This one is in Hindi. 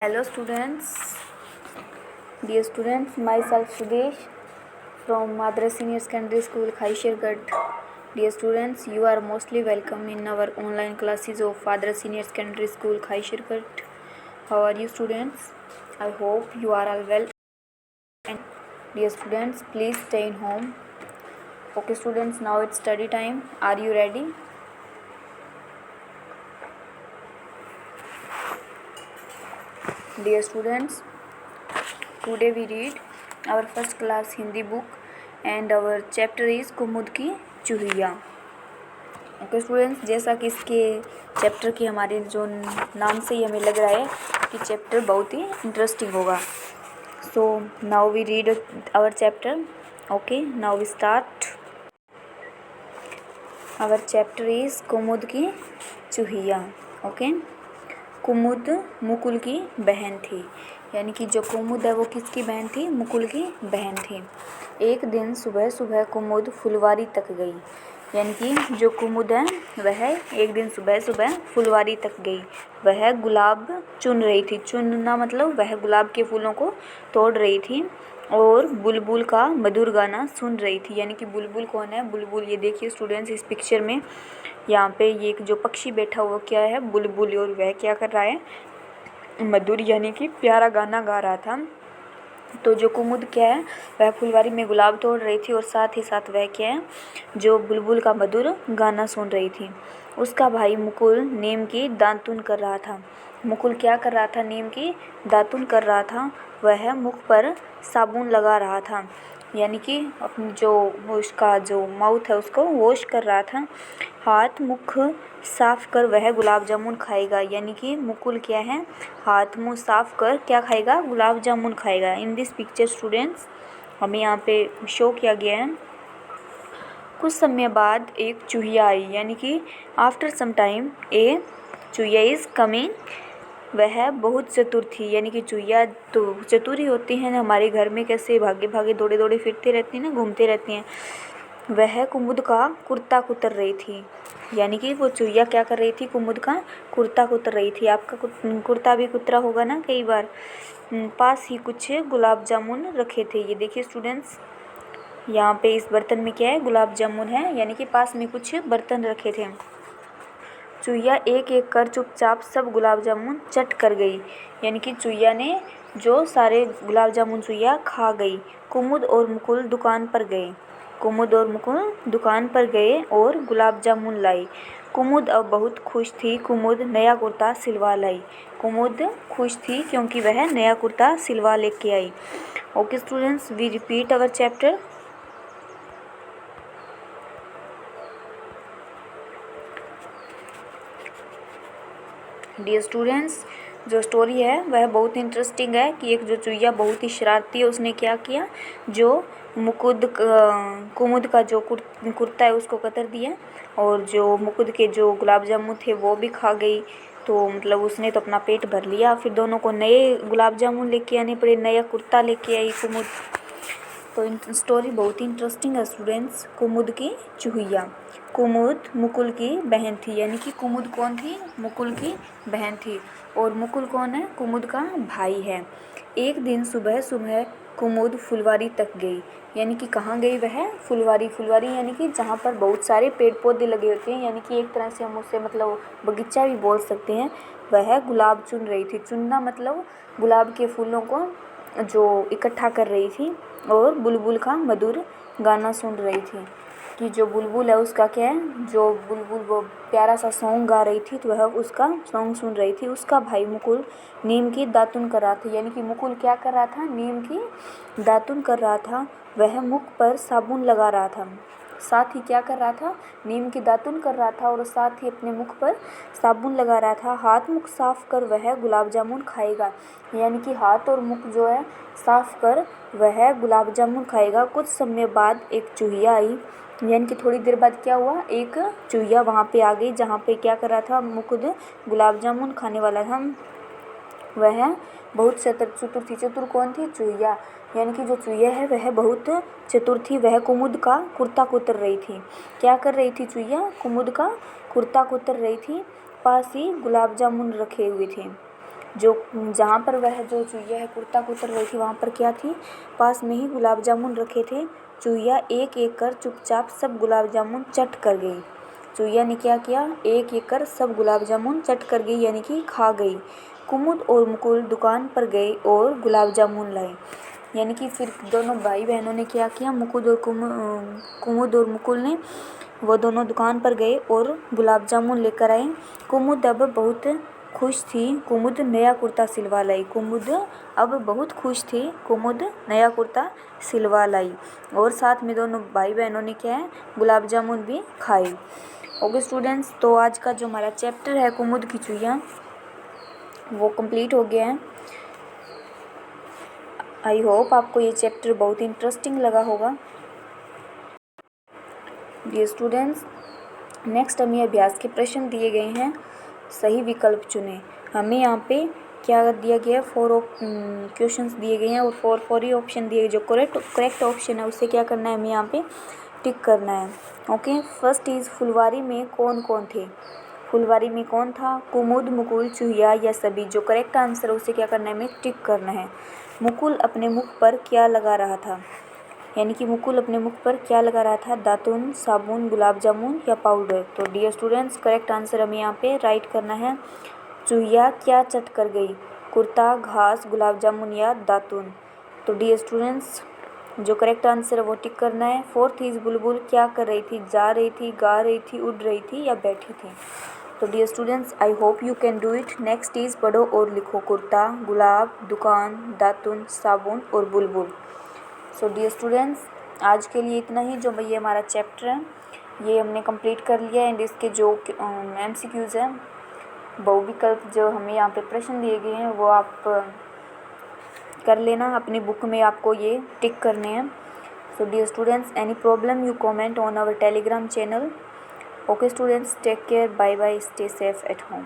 Hello students, dear students, myself Sudesh from Madras Senior Secondary School, Khaishergarh. Dear students, you are mostly welcome in our online classes of Madras Senior Secondary School, Khaishergarh. How are you students? I hope you are all well. And dear students, please stay in home. Okay students, now it's study time. Are you ready? Dear students, today we read our first class Hindi book and our chapter is कुमुद की चूहिया. ओके स्टूडेंट्स, जैसा कि इसके चैप्टर की हमारे जो नाम से ही हमें लग रहा है कि चैप्टर बहुत ही इंटरेस्टिंग होगा. So now we read our chapter. Okay, now we start. Our chapter is Kumud की चूहिया. ओके, कुमुद मुकुल की बहन थी. यानी कि जो कुमुद है वो किसकी बहन थी? मुकुल की बहन थी. एक दिन सुबह सुबह कुमुद फुलवारी तक गई. यानी कि जो कुमुद है वह एक दिन सुबह सुबह फुलवारी तक गई. वह गुलाब चुन रही थी. चुनना मतलब वह गुलाब के फूलों को तोड़ रही थी और बुलबुल का मधुर गाना सुन रही थी. यानी कि बुलबुल कौन है? बुलबुल, ये देखिए स्टूडेंट्स इस पिक्चर में यहाँ पे ये जो पक्षी बैठा हुआ क्या है? बुलबुल. और वह क्या कर रहा है? मधुर यानी कि प्यारा गाना गा रहा था. तो जो कुमुद क्या है वह फुलवारी में गुलाब तोड़ रही थी और साथ ही साथ वह क्या है जो बुलबुल का मधुर गाना सुन रही थी. उसका भाई मुकुल नीम की दातुन कर रहा था. मुकुल क्या कर रहा था? नीम की दातुन कर रहा था. वह मुख पर साबुन लगा रहा था. यानी कि अपनी जो उसका जो माउथ है उसको वॉश कर रहा था. हाथ मुख साफ कर वह गुलाब जामुन खाएगा. यानी कि मुकुल क्या है? हाथ मुंह साफ कर क्या खाएगा? गुलाब जामुन खाएगा. इन दिस पिक्चर स्टूडेंट्स हमें यहाँ पे शो किया गया है. कुछ समय बाद एक चूहिया आई. यानी कि आफ्टर सम टाइम ए चूहिया इज कमिंग. वह बहुत चतुर थी. यानी कि चूहिया तो चतुर ही होती हैं. हमारे घर में कैसे भागे भागे दौड़े दौड़े फिरते रहती हैं ना, घूमते रहती हैं. वह कुमुद का कुर्ता कुतर रही थी. यानी कि वो चूहिया क्या कर रही थी? कुमुद का कुर्ता कुतर रही थी. आपका कुर्ता भी कुतरा होगा ना कई बार. पास ही कुछ गुलाब जामुन रखे थे. ये देखिए स्टूडेंट्स, यहाँ पे इस बर्तन में क्या है? गुलाब जामुन है. यानी कि पास में कुछ बर्तन रखे थे. चूहिया एक एक कर चुपचाप सब गुलाब जामुन चट कर गई. यानी कि चूहिया ने जो सारे गुलाब जामुन चूहिया खा गई. कुमुद और मुकुल दुकान पर गए. कुमुद और मुकुल दुकान पर गए और गुलाब जामुन लाई. कुमुद अब बहुत खुश थी. कुमुद नया कुर्ता सिलवा लाई. कुमुद खुश थी क्योंकि वह नया कुर्ता सिलवा लेके आई. Okay students, we repeat our chapter. Dear students, जो स्टोरी है वह बहुत इंटरेस्टिंग है कि एक जो चूहिया बहुत ही शरारती है उसने क्या किया? जो कुमुद का जो कुर्ता है उसको कतर दिया और जो मुकुद के जो गुलाब जामुन थे वो भी खा गई. तो मतलब उसने तो अपना पेट भर लिया. फिर दोनों को नए गुलाब जामुन लेके आने पड़े, नया कुर्ता लेके आई कुमुद. तो स्टोरी बहुत ही इंटरेस्टिंग है स्टूडेंट्स. कुमुद की चूहिया. कुमुद मुकुल की बहन थी. यानी कि कुमुद कौन थी? मुकुल की बहन थी. और मुकुल कौन है? कुमुद का भाई है. एक दिन सुबह सुबह कुमुद फुलवारी तक गई. यानी कि कहाँ गई वह? फुलवारी. फुलवारी यानी कि जहाँ पर बहुत सारे पेड़ पौधे लगे होते हैं. यानी कि एक तरह से हम उसे मतलब बगीचा भी बोल सकते हैं. वह गुलाब चुन रही थी. चुनना मतलब गुलाब के फूलों को जो इकट्ठा कर रही थी और बुलबुल का मधुर गाना सुन रही थी. कि जो बुलबुल है उसका क्या है? जो बुलबुल वो प्यारा सा सॉन्ग गा रही थी तो वह उसका सॉन्ग सुन रही थी. उसका भाई मुकुल नीम की दातुन कर रहा था. यानी कि मुकुल क्या कर रहा था? नीम की दातुन कर रहा था. वह मुख पर साबुन लगा रहा था. साथ ही क्या कर रहा था? नीम की दातुन कर रहा था और साथ ही अपने मुख पर साबुन लगा रहा था. हाथ मुख साफ कर वह गुलाब जामुन खाएगा. यानी कि हाथ और मुख जो है साफ कर वह गुलाब जामुन खाएगा. कुछ समय बाद एक चूहिया आई. यानी कि थोड़ी देर बाद क्या हुआ? एक चूहिया वहाँ पे आ गई जहाँ पे क्या कर रहा था? मुकुद गुलाब जामुन खाने वाला था. वह बहुत चतुर थी. चतुर कौन थी? चूहिया. यानी कि जो चूहिया है वह बहुत चतुर थी. वह कुमुद का कुर्ता कुतर रही थी. क्या कर रही थी चूहिया? कुमुद का कुर्ता कुतर रही थी. पास ही गुलाब जामुन रखे हुए थे. जो जहाँ पर वह जो चूहिया है कुर्ता को उतर रही थी वहाँ पर क्या थी, पास में ही गुलाब जामुन रखे थे। चूहिया एक एक कर चुपचाप सब गुलाब जामुन चट कर गई। चूहिया ने क्या किया, एक एक कर सब गुलाब जामुन चट कर गई, यानी कि खा गई। कुमुद और मुकुल दुकान पर गए और गुलाब जामुन लाए। यानी कि फिर दोनों भाई बहनों ने क्या किया, कुमुद और मुकुल ने वो दोनों दुकान पर गए और गुलाब जामुन लेकर आए। कुमुद अब बहुत खुश थी, कुमुद नया कुर्ता सिलवा लाई। कुमुद अब बहुत खुश थी, कुमुद नया कुर्ता सिलवा लाई। और साथ में दोनों भाई बहनों ने क्या है, गुलाब जामुन भी खाए। ओके स्टूडेंट्स, तो आज का जो हमारा चैप्टर है कुमुद की चूहिया वो कंप्लीट हो गया है। आई होप आपको ये चैप्टर बहुत इंटरेस्टिंग लगा होगा। डियर स्टूडेंट्स, नेक्स्ट हमें अभ्यास के प्रश्न दिए गए हैं, सही विकल्प चुनें। हमें यहाँ पे क्या दिया गया है, 4 क्वेश्चंस दिए गए हैं और 4 ही ऑप्शन दिए गए। जो करेक्ट ऑप्शन है उसे क्या करना है, हमें यहाँ पे टिक करना है। ओके, फर्स्ट इज फुलवारी में कौन कौन थे। फुलवारी में कौन था, कुमुद, मुकुल, चूहिया या सभी। जो करेक्ट आंसर है उसे क्या करना है, हमें टिक करना है। मुकुल अपने मुख पर क्या लगा रहा था, यानी कि मुकुल अपने मुख पर क्या लगा रहा था, दातुन, साबुन, गुलाब जामुन या पाउडर। तो डियर स्टूडेंट्स, करेक्ट आंसर हमें यहाँ पे राइट करना है। चूहिया क्या चट कर गई, कुर्ता, घास, गुलाब जामुन या दातुन। तो डियर स्टूडेंट्स, जो करेक्ट आंसर है वो टिक करना है। फोर्थ इज बुलबुल क्या कर रही थी, जा रही थी, गा रही थी, उड़ रही थी या बैठी थी। तो dear students, I hope you can do it. Next is पढ़ो और लिखो, कुर्ता, गुलाब, दुकान, दातुन, साबुन और बुलबुल। सो डियर स्टूडेंट्स, आज के लिए इतना ही। जो ये हमारा चैप्टर है ये हमने कंप्लीट कर लिया है। एंड इसके जो MCQs हैं, बहुविकल्प जो हमें यहाँ पे प्रश्न दिए गए हैं वो आप कर लेना। अपनी बुक में आपको ये टिक करने हैं। So dear students, any problem you comment on our Telegram channel. Okay students, take care, bye bye, stay safe at home.